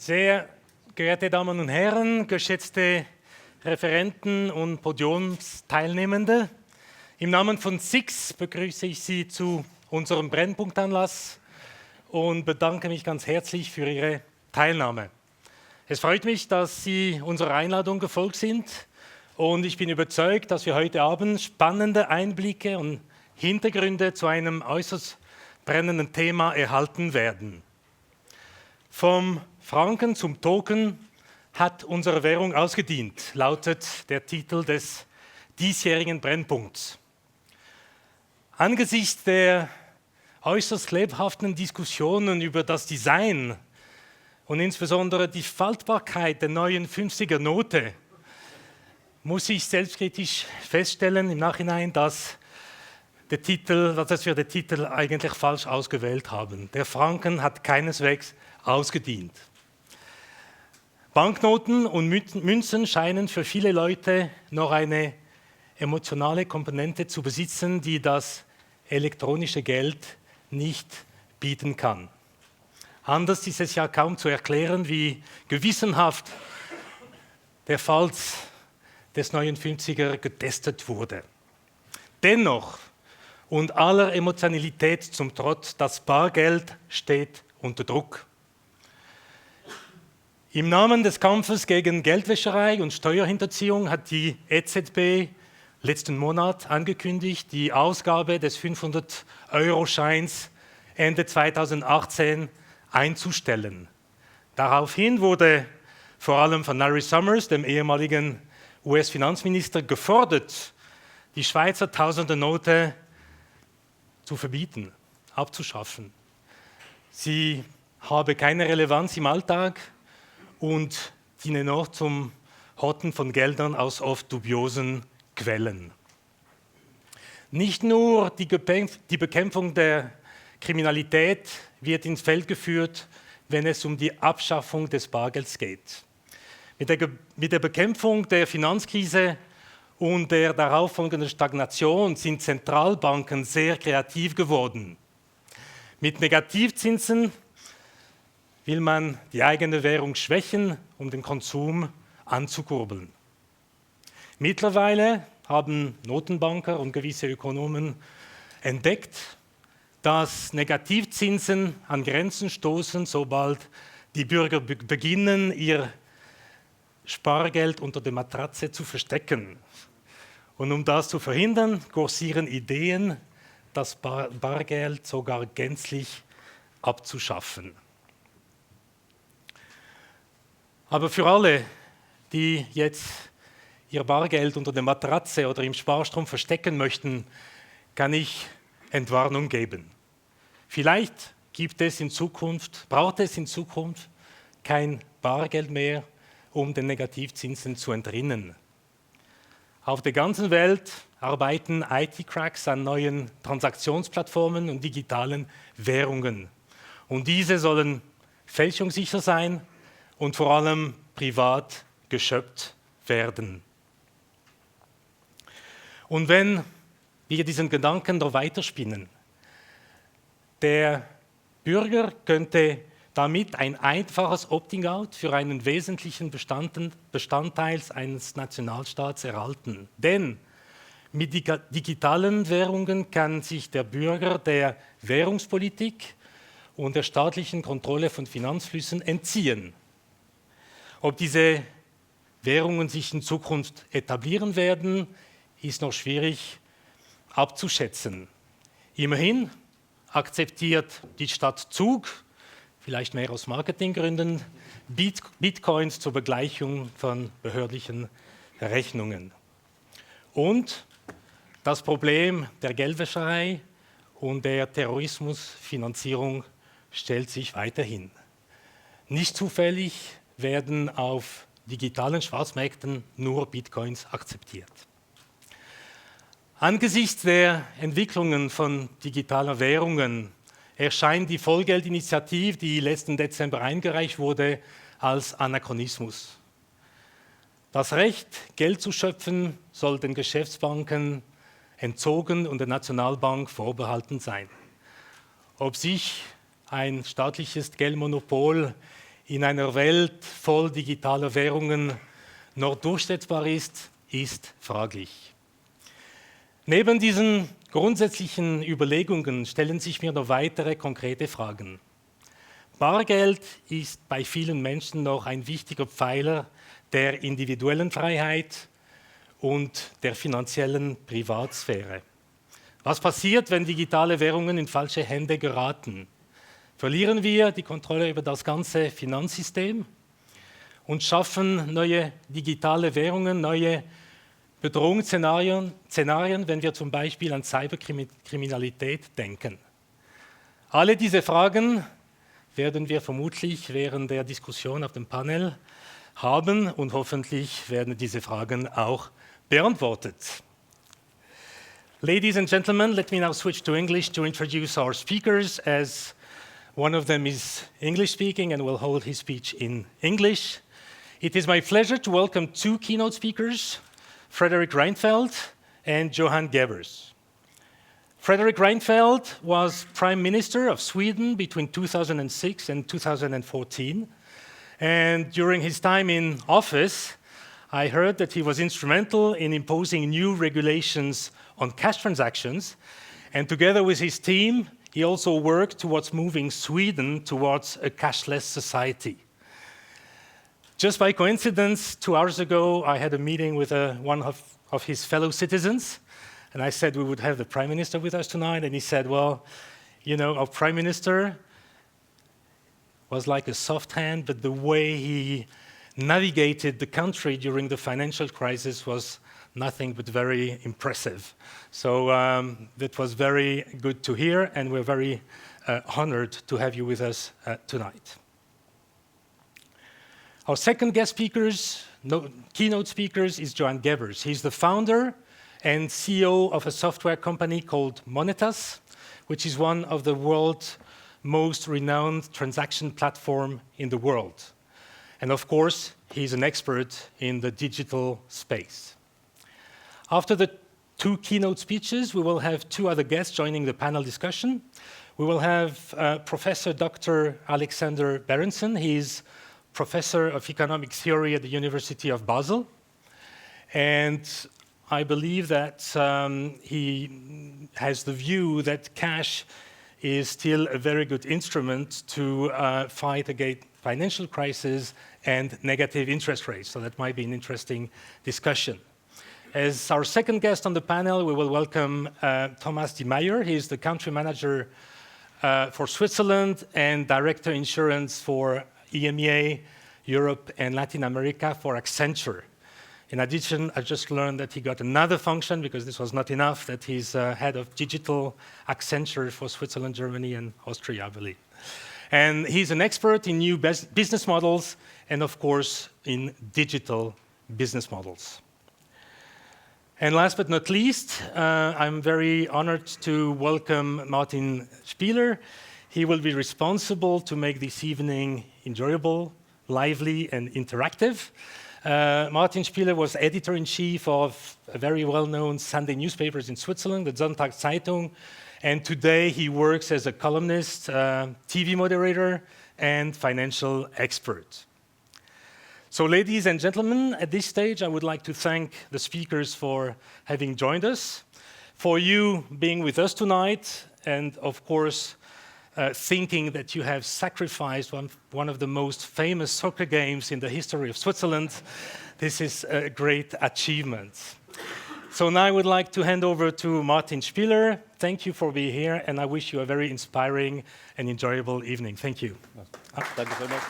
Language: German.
Sehr geehrte Damen und Herren, geschätzte Referenten und Podiumsteilnehmende, im Namen von SIX begrüße ich Sie zu unserem Brennpunktanlass und bedanke mich ganz herzlich für Ihre Teilnahme. Es freut mich, dass Sie unserer Einladung gefolgt sind und ich bin überzeugt, dass wir heute Abend spannende Einblicke und Hintergründe zu einem äußerst brennenden Thema erhalten werden. Vom Franken zum Token hat unsere Währung ausgedient, lautet der Titel des diesjährigen Brennpunkts. Angesichts der äußerst lebhaften Diskussionen über das Design und insbesondere die Faltbarkeit der neuen 50er-Note muss ich selbstkritisch feststellen im Nachhinein, dass wir den Titel eigentlich falsch ausgewählt haben. Der Franken hat keineswegs ausgedient. Banknoten und Münzen scheinen für viele Leute noch eine emotionale Komponente zu besitzen, die das elektronische Geld nicht bieten kann. Anders ist es ja kaum zu erklären, wie gewissenhaft der Falz des 59er getestet wurde. Dennoch und aller Emotionalität zum Trotz, das Bargeld steht unter Druck. Im Namen des Kampfes gegen Geldwäscherei und Steuerhinterziehung hat die EZB letzten Monat angekündigt, die Ausgabe des 500-Euro-Scheins Ende 2018 einzustellen. Daraufhin wurde vor allem von Larry Summers, dem ehemaligen US-Finanzminister, gefordert, die Schweizer Tausender-Note zu verbieten, abzuschaffen. Sie habe keine Relevanz im Alltag und diene noch zum Horten von Geldern aus oft dubiosen Quellen. Nicht nur die Bekämpfung der Kriminalität wird ins Feld geführt, wenn es um die Abschaffung des Bargelds geht. Mit der Bekämpfung der Finanzkrise und der darauffolgenden Stagnation sind Zentralbanken sehr kreativ geworden. Mit Negativzinsen will man die eigene Währung schwächen, um den Konsum anzukurbeln. Mittlerweile haben Notenbanker und gewisse Ökonomen entdeckt, dass Negativzinsen an Grenzen stoßen, sobald die Bürger beginnen, ihr Spargeld unter der Matratze zu verstecken. Und um das zu verhindern, kursieren Ideen, das Bargeld sogar gänzlich abzuschaffen. Aber für alle, die jetzt ihr Bargeld unter der Matratze oder im Sparstrom verstecken möchten, kann ich Entwarnung geben. Vielleicht braucht es in Zukunft kein Bargeld mehr, um den Negativzinsen zu entrinnen. Auf der ganzen Welt arbeiten IT-Cracks an neuen Transaktionsplattformen und digitalen Währungen. Und diese sollen fälschungssicher sein und vor allem privat geschöpft werden. Und wenn wir diesen Gedanken noch weiterspinnen, der Bürger könnte damit ein einfaches Opting-out für einen wesentlichen Bestandteil eines Nationalstaats erhalten. Denn mit digitalen Währungen kann sich der Bürger der Währungspolitik und der staatlichen Kontrolle von Finanzflüssen entziehen. Ob diese Währungen sich in Zukunft etablieren werden, ist noch schwierig abzuschätzen. Immerhin akzeptiert die Stadt Zug, vielleicht mehr aus Marketinggründen, Bitcoins zur Begleichung von behördlichen Rechnungen. Und das Problem der Geldwäscherei und der Terrorismusfinanzierung stellt sich weiterhin. Nicht zufällig werden auf digitalen Schwarzmärkten nur Bitcoins akzeptiert. Angesichts der Entwicklungen von digitalen Währungen erscheint die Vollgeldinitiative, die letzten Dezember eingereicht wurde, als Anachronismus. Das Recht, Geld zu schöpfen, soll den Geschäftsbanken entzogen und der Nationalbank vorbehalten sein. Ob sich ein staatliches Geldmonopol in einer Welt voll digitaler Währungen noch durchsetzbar ist, ist fraglich. Neben diesen grundsätzlichen Überlegungen stellen sich mir noch weitere konkrete Fragen. Bargeld ist bei vielen Menschen noch ein wichtiger Pfeiler der individuellen Freiheit und der finanziellen Privatsphäre. Was passiert, wenn digitale Währungen in falsche Hände geraten? Verlieren wir die Kontrolle über das ganze Finanzsystem und schaffen neue digitale Währungen, neue Bedrohungsszenarien, wenn wir zum Beispiel an Cyberkriminalität denken. Alle diese Fragen werden wir vermutlich während der Diskussion auf dem Panel haben und hoffentlich werden diese Fragen auch beantwortet. Ladies and gentlemen, let me now switch to English to introduce our speakers, as one of them is English speaking and will hold his speech in English. It is my pleasure to welcome two keynote speakers, Fredrik Reinfeldt and Johan Gabor. Fredrik Reinfeldt was Prime Minister of Sweden between 2006 and 2014. And during his time in office, I heard that he was instrumental in imposing new regulations on cash transactions. And together with his team, he also worked towards moving Sweden towards a cashless society. Just by coincidence, 2 hours ago, I had a meeting with one of his fellow citizens, and I said we would have the Prime Minister with us tonight, and he said, well, you know, our Prime Minister was like a soft hand, but the way he navigated the country during the financial crisis was nothing but very impressive. So that was very good to hear, and we're very honored to have you with us tonight. Our second keynote speakers is Johan Gabor. He's the founder and CEO of a software company called Monetas, which is one of the world's most renowned transaction platform in the world. And of course, he's an expert in the digital space. After the two keynote speeches, we will have two other guests joining the panel discussion. We will have Professor Dr. Alexandre Berenson. He's Professor of Economic Theory at the University of Basel. And I believe that he has the view that cash is still a very good instrument to fight against financial crisis and negative interest rates. So that might be an interesting discussion. As our second guest on the panel, we will welcome Thomas de Meyer. He is the country manager for Switzerland and director insurance for EMEA, Europe, and Latin America for Accenture. In addition, I just learned that he got another function, because this was not enough, that he's head of digital Accenture for Switzerland, Germany, and Austria, I believe. And he's an expert in new business models and, of course, in digital business models. And last but not least, I'm very honored to welcome Martin Spieler. He will be responsible to make this evening enjoyable, lively, and interactive. Martin Spieler was editor-in-chief of a very well-known Sunday newspapers in Switzerland, the Sonntagszeitung, and today he works as a columnist, TV moderator, and financial expert. So, ladies and gentlemen, at this stage, I would like to thank the speakers for having joined us, for you being with us tonight, and of course, thinking that you have sacrificed one of the most famous soccer games in the history of Switzerland. This is a great achievement. So now I would like to hand over to Martin Spieler. Thank you for being here, and I wish you a very inspiring and enjoyable evening. Thank you. Thank you so much.